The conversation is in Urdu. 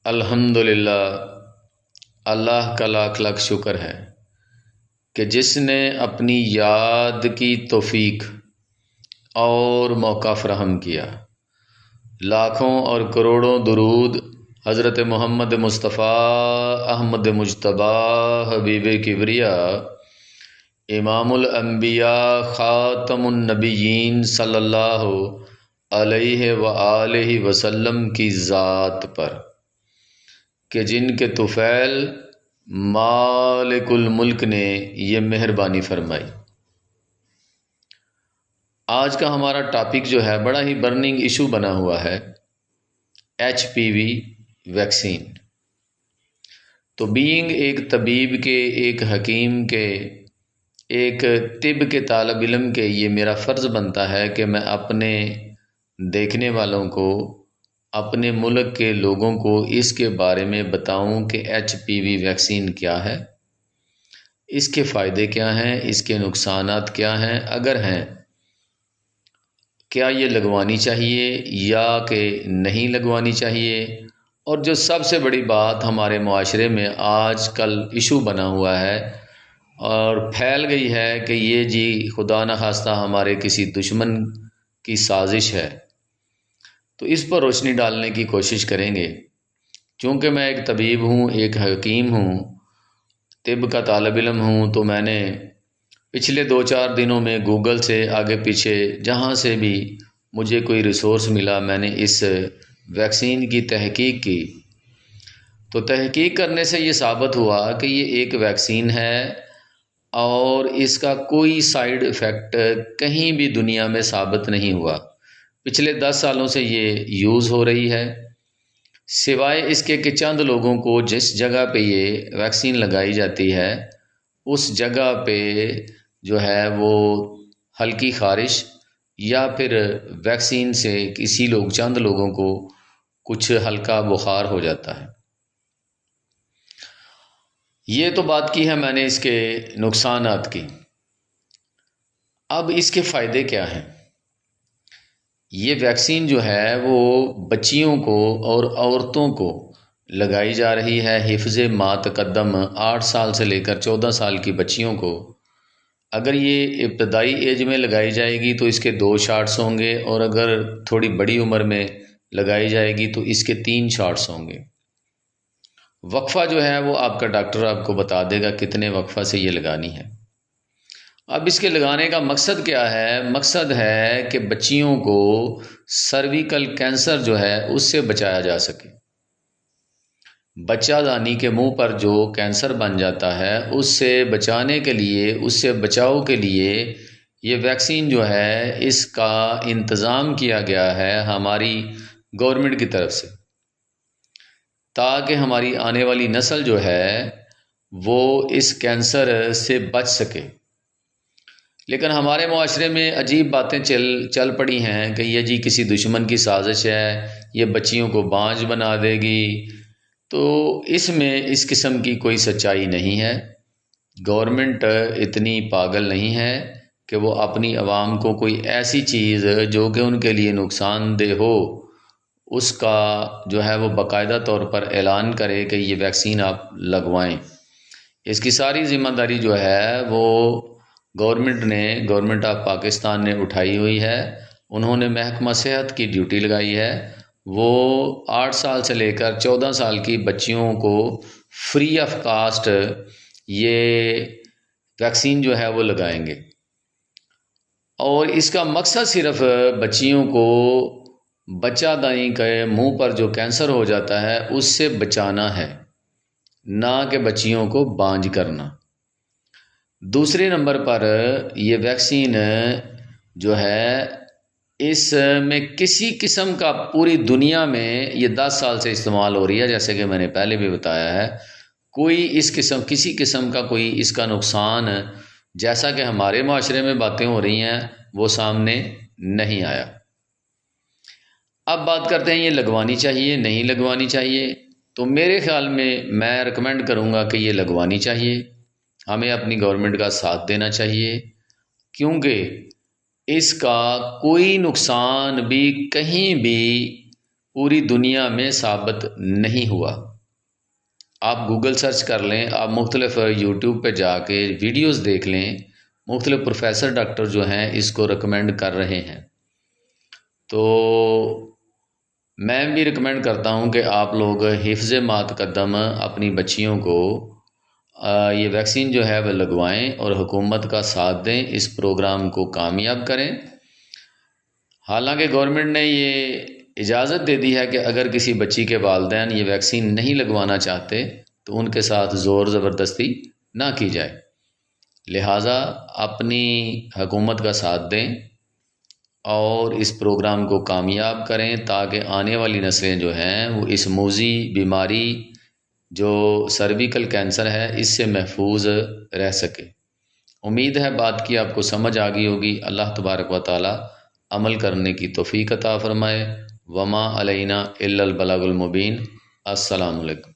الحمدللہ، اللہ کا لاکھ لاکھ شکر ہے کہ جس نے اپنی یاد کی توفیق اور موقع فراہم کیا۔ لاکھوں اور کروڑوں درود حضرت محمد مصطفیٰ احمد مجتبی حبیب کبریا امام الانبیاء خاتم النبیین صلی اللہ علیہ وآلہ وسلم کی ذات پر کہ جن کے طفیل مالک الملک نے یہ مہربانی فرمائی۔ آج کا ہمارا ٹاپک جو ہے بڑا ہی برننگ ایشو بنا ہوا ہے، HPV ویکسین۔ تو بینگ ایک طبیب کے، ایک حکیم کے، ایک طب کے طالب علم کے یہ میرا فرض بنتا ہے کہ میں اپنے دیکھنے والوں کو، اپنے ملک کے لوگوں کو اس کے بارے میں بتاؤں کہ HPV ویکسین کیا ہے، اس کے فائدے کیا ہیں، اس کے نقصانات کیا ہیں، اگر ہیں کیا یہ لگوانی چاہیے یا کہ نہیں لگوانی چاہیے، اور جو سب سے بڑی بات ہمارے معاشرے میں آج کل ایشو بنا ہوا ہے اور پھیل گئی ہے کہ یہ جی خدا نخواستہ ہمارے کسی دشمن کی سازش ہے، تو اس پر روشنی ڈالنے کی کوشش کریں گے۔ چونکہ میں ایک طبیب ہوں، ایک حکیم ہوں، طب کا طالب علم ہوں، تو میں نے پچھلے 2-4 دنوں میں گوگل سے آگے پیچھے جہاں سے بھی مجھے کوئی ریسورس ملا، میں نے اس ویکسین کی تحقیق کی۔ تو تحقیق کرنے سے یہ ثابت ہوا کہ یہ ایک ویکسین ہے اور اس کا کوئی سائیڈ ایفیکٹ کہیں بھی دنیا میں ثابت نہیں ہوا۔ پچھلے 10 سالوں سے یہ یوز ہو رہی ہے، سوائے اس کے کہ چند لوگوں کو جس جگہ پہ یہ ویکسین لگائی جاتی ہے اس جگہ پہ جو ہے وہ ہلکی خارش یا پھر ویکسین سے چند لوگوں کو کچھ ہلکا بخار ہو جاتا ہے۔ یہ تو بات کی ہے میں نے اس کے نقصانات کی۔ اب اس کے فائدے کیا ہیں؟ یہ ویکسین جو ہے وہ بچیوں کو اور عورتوں کو لگائی جا رہی ہے، حفظ ما تقدم 8 سال سے لے کر 14 سال کی بچیوں کو۔ اگر یہ ابتدائی ایج میں لگائی جائے گی تو اس کے 2 شاٹس ہوں گے، اور اگر تھوڑی بڑی عمر میں لگائی جائے گی تو اس کے 3 شاٹس ہوں گے۔ وقفہ جو ہے وہ آپ کا ڈاکٹر آپ کو بتا دے گا کتنے وقفہ سے یہ لگانی ہے۔ اب اس کے لگانے کا مقصد کیا ہے؟ مقصد ہے کہ بچیوں کو سرویکل کینسر جو ہے اس سے بچایا جا سکے۔ بچہ دانی کے منہ پر جو کینسر بن جاتا ہے اس سے بچانے کے لیے، اس سے بچاؤ کے لیے یہ ویکسین جو ہے اس کا انتظام کیا گیا ہے ہماری گورنمنٹ کی طرف سے، تاکہ ہماری آنے والی نسل جو ہے وہ اس کینسر سے بچ سکے۔ لیکن ہمارے معاشرے میں عجیب باتیں چل پڑی ہیں کہ یہ جی کسی دشمن کی سازش ہے، یہ بچیوں کو بانجھ بنا دے گی۔ تو اس میں اس قسم کی کوئی سچائی نہیں ہے۔ گورنمنٹ اتنی پاگل نہیں ہے کہ وہ اپنی عوام کو کوئی ایسی چیز جو کہ ان کے لیے نقصان دہ ہو اس کا جو ہے وہ باقاعدہ طور پر اعلان کرے کہ یہ ویکسین آپ لگوائیں۔ اس کی ساری ذمہ داری جو ہے وہ گورنمنٹ آف پاکستان نے اٹھائی ہوئی ہے۔ انہوں نے محکمہ صحت کی ڈیوٹی لگائی ہے، وہ 8 سال سے لے کر 14 سال کی بچیوں کو فری آف کاسٹ یہ ویکسین جو ہے وہ لگائیں گے، اور اس کا مقصد صرف بچیوں کو بچہ دانی کے منہ پر جو کینسر ہو جاتا ہے اس سے بچانا ہے، نہ کہ بچیوں کو بانجھ کرنا۔ دوسرے نمبر پر یہ ویکسین جو ہے اس میں کسی قسم کا پوری دنیا میں یہ 10 سال سے استعمال ہو رہی ہے، جیسے کہ میں نے پہلے بھی بتایا ہے، کسی قسم کا کوئی اس کا نقصان جیسا کہ ہمارے معاشرے میں باتیں ہو رہی ہیں وہ سامنے نہیں آیا۔ اب بات کرتے ہیں یہ لگوانی چاہیے نہیں لگوانی چاہیے۔ تو میرے خیال میں ریکمینڈ کروں گا کہ یہ لگوانی چاہیے، ہمیں اپنی گورنمنٹ کا ساتھ دینا چاہیے، کیونکہ اس کا کوئی نقصان بھی کہیں بھی پوری دنیا میں ثابت نہیں ہوا۔ آپ گوگل سرچ کر لیں، آپ مختلف یوٹیوب پہ جا کے ویڈیوز دیکھ لیں، مختلف پروفیسر ڈاکٹر جو ہیں اس کو ریکمینڈ کر رہے ہیں۔ تو میں بھی ریکمینڈ کرتا ہوں کہ آپ لوگ حفظ ماتقدم اپنی بچیوں کو یہ ویکسین جو ہے وہ لگوائیں اور حکومت کا ساتھ دیں، اس پروگرام کو کامیاب کریں۔ حالانکہ گورنمنٹ نے یہ اجازت دے دی ہے کہ اگر کسی بچی کے والدین یہ ویکسین نہیں لگوانا چاہتے تو ان کے ساتھ زور زبردستی نہ کی جائے، لہٰذا اپنی حکومت کا ساتھ دیں اور اس پروگرام کو کامیاب کریں تاکہ آنے والی نسلیں جو ہیں وہ اس موذی بیماری جو سرویکل کینسر ہے اس سے محفوظ رہ سکے۔ امید ہے بات کی آپ کو سمجھ آ گئی ہوگی۔ اللہ تبارک و تعالی عمل کرنے کی توفیق عطا فرمائے۔ وما علینا الا البلاغ المبین۔ السلام علیکم۔